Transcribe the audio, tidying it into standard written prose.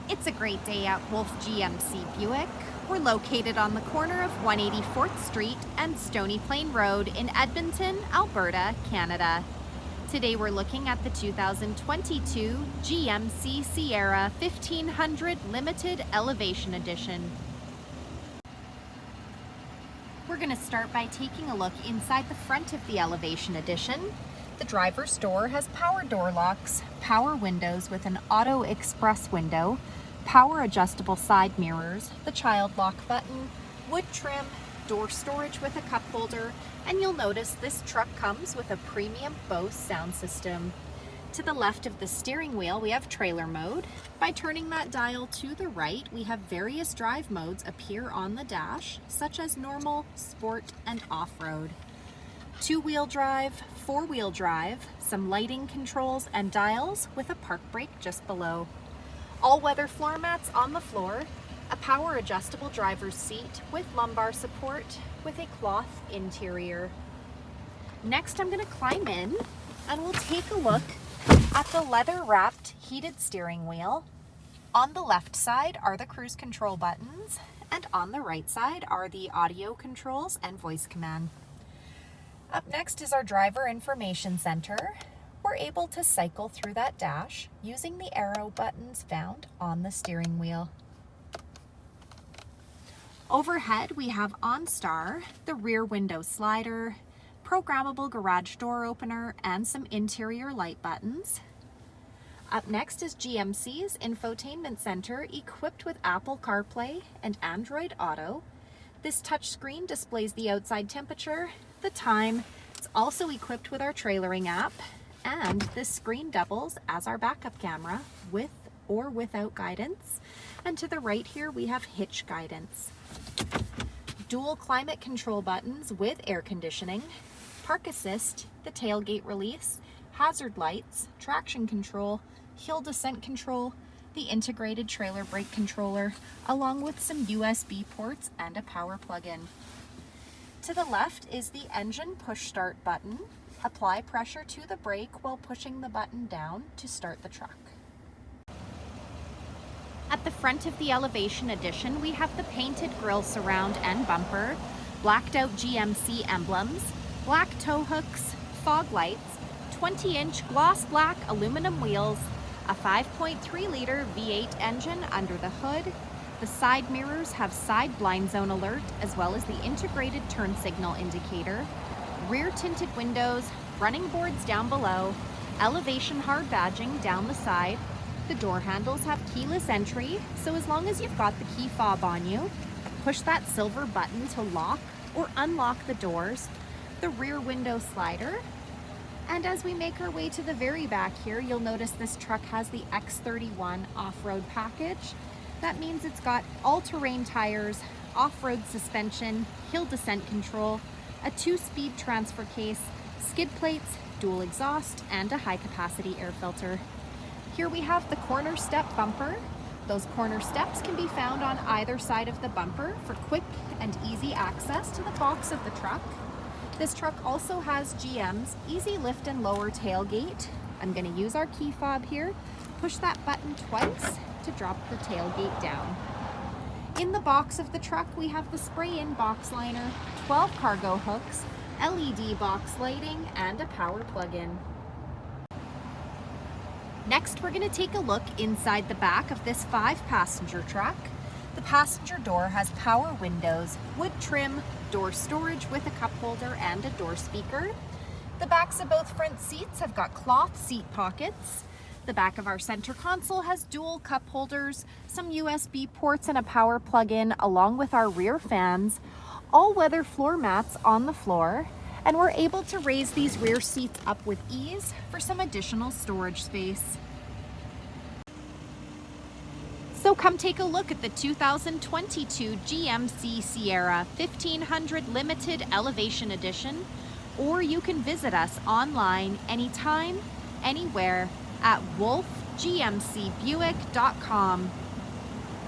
It's a great day at Wolfe GMC Buick. We're located on the corner of 184th Street and Stony Plain Road in Edmonton, Alberta, Canada. Today we're looking at the 2022 GMC Sierra 1500 Limited Elevation Edition. We're going to start by taking a look inside the front of the Elevation Edition. The driver's door has power door locks, power windows with an auto express window, power adjustable side mirrors, the child lock button, wood trim, door storage with a cup holder, and you'll notice this truck comes with a premium Bose sound system. To the left of the steering wheel, we have trailer mode. By turning that dial to the right, we have various drive modes appear on the dash, such as normal, sport, and off-road. Two-wheel drive, four-wheel drive, some lighting controls and dials with a park brake just below. All-weather floor mats on the floor, a power adjustable driver's seat with lumbar support with a cloth interior. Next, I'm going to climb in and we'll take a look at the leather-wrapped heated steering wheel. On the left side are the cruise control buttons, and on the right side are the audio controls and voice command. Up next is our driver information center. We're able to cycle through that dash using the arrow buttons found on the steering wheel. Overhead, we have OnStar, the rear window slider, programmable garage door opener, and some interior light buttons. Up next is GMC's Infotainment Center, equipped with Apple Carplay and Android Auto. This touchscreen displays the outside temperature, the time. It's also equipped with our trailering app, and this screen doubles as our backup camera with or without guidance. And to the right here, we have hitch guidance. Dual climate control buttons with air conditioning, park assist, the tailgate release, hazard lights, traction control, hill descent control, the integrated trailer brake controller, along with some USB ports and a power plug-in. To the left is the engine push start button. Apply pressure to the brake while pushing the button down to start the truck. At the front of the Elevation Edition, we have the painted grille surround and bumper, blacked out GMC emblems, black tow hooks, fog lights, 20-inch gloss black aluminum wheels, a 5.3-liter V8 engine under the hood. The side mirrors have side blind zone alert as well as the integrated turn signal indicator, rear tinted windows, running boards down below, Elevation hard badging down the side. The door handles have keyless entry, so as long as you've got the key fob on you, push that silver button to lock or unlock the doors, the rear window slider. And as we make our way to the very back here, you'll notice this truck has the X31 Offroad package. That means it's got all-terrain tires, off-road suspension, hill descent control, a 2-speed transfer case, skid plates, dual exhaust, and a high-capacity air filter. Here we have the CornerStep bumper. Those corner steps can be found on either side of the bumper for quick and easy access to the box of the truck. This truck also has GM's easy lift and lower tailgate. I'm going to use our key fob here, push that button twice to drop the tailgate down. In the box of the truck, we have the spray-in box liner, 12 cargo hooks, LED box lighting, and a power plug-in. Next, we're going to take a look inside the back of this 5-passenger truck. The passenger door has power windows, wood trim, door storage with a cup holder and a door speaker. The backs of both front seats have got cloth seat pockets. The back of our center console has dual cup holders, some USB ports and a power plug-in, along with our rear fans, all-weather floor mats on the floor, and we're able to raise these rear seats up with ease for some additional storage space. So come take a look at the 2022 GMC Sierra 1500 Limited Elevation Edition, or you can visit us online anytime, anywhere at wolfegmcbuick.com.